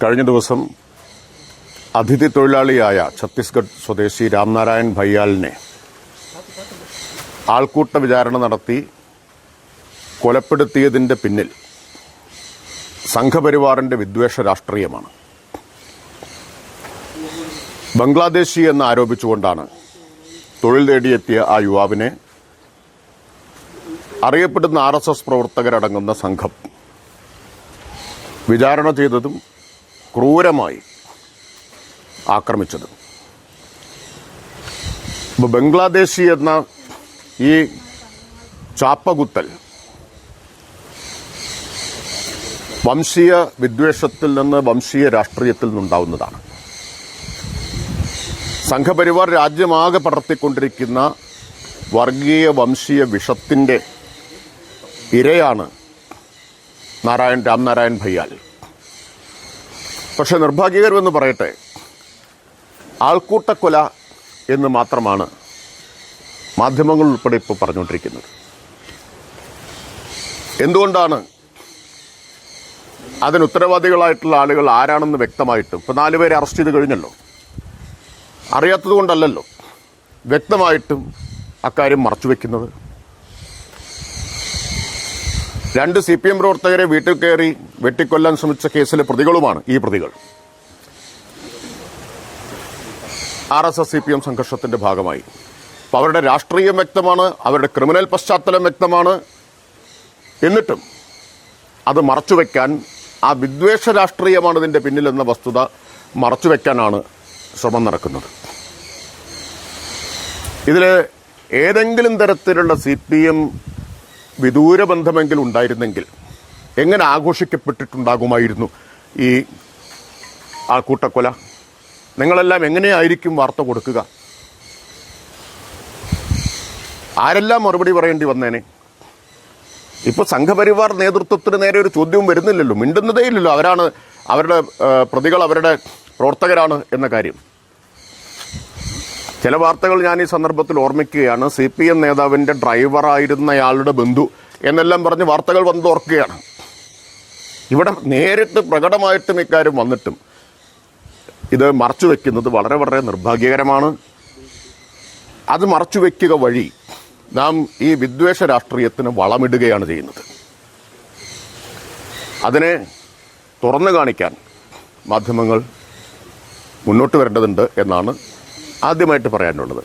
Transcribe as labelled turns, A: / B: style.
A: കഴിഞ്ഞ ദിവസം അതിഥി തൊഴിലാളിയായ ഛത്തീസ്ഗഡ് സ്വദേശി രാംനാരായൺ ഭയ്യാലിനെ ആൾക്കൂട്ട വിചാരണ നടത്തി കൊലപ്പെടുത്തിയതിന്റെ പിന്നിൽ സംഘപരിവാറിന്റെ വിദ്വേഷ രാഷ്ട്രീയമാണ്. ബംഗ്ലാദേശി എന്ന് ആരോപിച്ചുകൊണ്ടാണ് തൊഴിൽ തേടിയെത്തിയ ആ യുവാവിനെ അറിയപ്പെടുന്ന RSS പ്രവർത്തകരടങ്ങുന്ന സംഘം വിചാരണ ചെയ്തതും ക്രൂരമായി ആക്രമിച്ചതും. ബംഗ്ലാദേശി എന്ന ഈ ചാപ്പകുത്തൽ വംശീയ വിദ്വേഷത്തിൽ നിന്ന് വംശീയ രാഷ്ട്രീയത്തിൽ നിന്നുണ്ടാവുന്നതാണ്. സംഘപരിവാർ രാജ്യമാകെ പടർത്തിക്കൊണ്ടിരിക്കുന്ന വർഗീയ വംശീയ വിഷത്തിന്റെ ഇരയാണ് രാംനാരായൺ ഭയ്യാൽ. പക്ഷെ നിർഭാഗ്യകരമെന്ന് പറയട്ടെ, ആൾക്കൂട്ടക്കൊല എന്ന് മാത്രമാണ് മാധ്യമങ്ങൾ ഉൾപ്പെടെ ഇപ്പോൾ പറഞ്ഞുകൊണ്ടിരിക്കുന്നത്. എന്തുകൊണ്ടാണ് അതിന് ഉത്തരവാദികളായിട്ടുള്ള ആളുകൾ ആരാണെന്ന് വ്യക്തമായിട്ടും ഇപ്പോൾ 4 പേരെ അറസ്റ്റ് ചെയ്ത് കഴിഞ്ഞല്ലോ. അറിയാത്തത് കൊണ്ടല്ലല്ലോ, വ്യക്തമായിട്ടും അക്കാര്യം മറച്ചുവെക്കുന്നത്. 2 CPM പ്രവർത്തകരെ വീട്ടിൽ കയറി വെട്ടിക്കൊല്ലാൻ ശ്രമിച്ച കേസിലെ പ്രതികളുമാണ് ഈ പ്രതികൾ. RSS CPM സംഘർഷത്തിന്റെ ഭാഗമായി അപ്പോൾ അവരുടെ രാഷ്ട്രീയം വ്യക്തമാണ്, അവരുടെ ക്രിമിനൽ പശ്ചാത്തലം വ്യക്തമാണ്. എന്നിട്ടും അത് മറച്ചുവെക്കാൻ, ആ വിദ്വേഷ രാഷ്ട്രീയമാണ് ഇതിന്റെ പിന്നിലെന്ന വസ്തുത മറച്ചുവെക്കാനാണ് ശ്രമം നടക്കുന്നത്. ഇതിൽ ഏതെങ്കിലും തരത്തിലുള്ള CPM വിദൂര ബന്ധമെങ്കിലും ഉണ്ടായിരുന്നെങ്കിൽ എങ്ങനെ ആഘോഷിക്കപ്പെട്ടിട്ടുണ്ടാകുമായിരുന്നു ഈ ആൾക്കൂട്ടക്കൊല? നിങ്ങളെല്ലാം എങ്ങനെയായിരിക്കും വാർത്ത കൊടുക്കുക? ആരെല്ലാം മറുപടി പറയേണ്ടി വന്നേനെ? ഇപ്പൊ സംഘപരിവാർ നേതൃത്വത്തിന് നേരെ ഒരു ചോദ്യവും വരുന്നില്ലല്ലോ, മിണ്ടുന്നതേ ഇല്ലല്ലോ. അവരാണ് അവരുടെ പ്രതികൾ, അവരുടെ പ്രവർത്തകരാണ് എന്ന കാര്യം. ചില വാർത്തകൾ ഞാൻ ഈ സന്ദർഭത്തിൽ ഓർമ്മിക്കുകയാണ്. CPM നേതാവിന്റെ ഡ്രൈവറായിരുന്നയാളുടെ ബന്ധു എന്നെല്ലാം പറഞ്ഞ് വാർത്തകൾ വന്നോർക്കുകയാണ്. ഇവിടെ നേരിട്ട് പ്രകടമായിട്ടും ഇക്കാര്യം വന്നിട്ടും ഇത് മറച്ചുവെക്കുന്നത് വളരെ വളരെ നിർഭാഗ്യകരമാണ്. അത് മറച്ചുവെക്കുക വഴി നാം ഈ വിദ്വേഷ രാഷ്ട്രീയത്തിന് വളമിടുകയാണ് ചെയ്യുന്നത്. അതിനെ തുറന്നു കാണിക്കാൻ മാധ്യമങ്ങൾ മുന്നോട്ട് വരേണ്ടതുണ്ട് എന്നാണ് ആദ്യമായിട്ട് പറയാനുള്ളത്.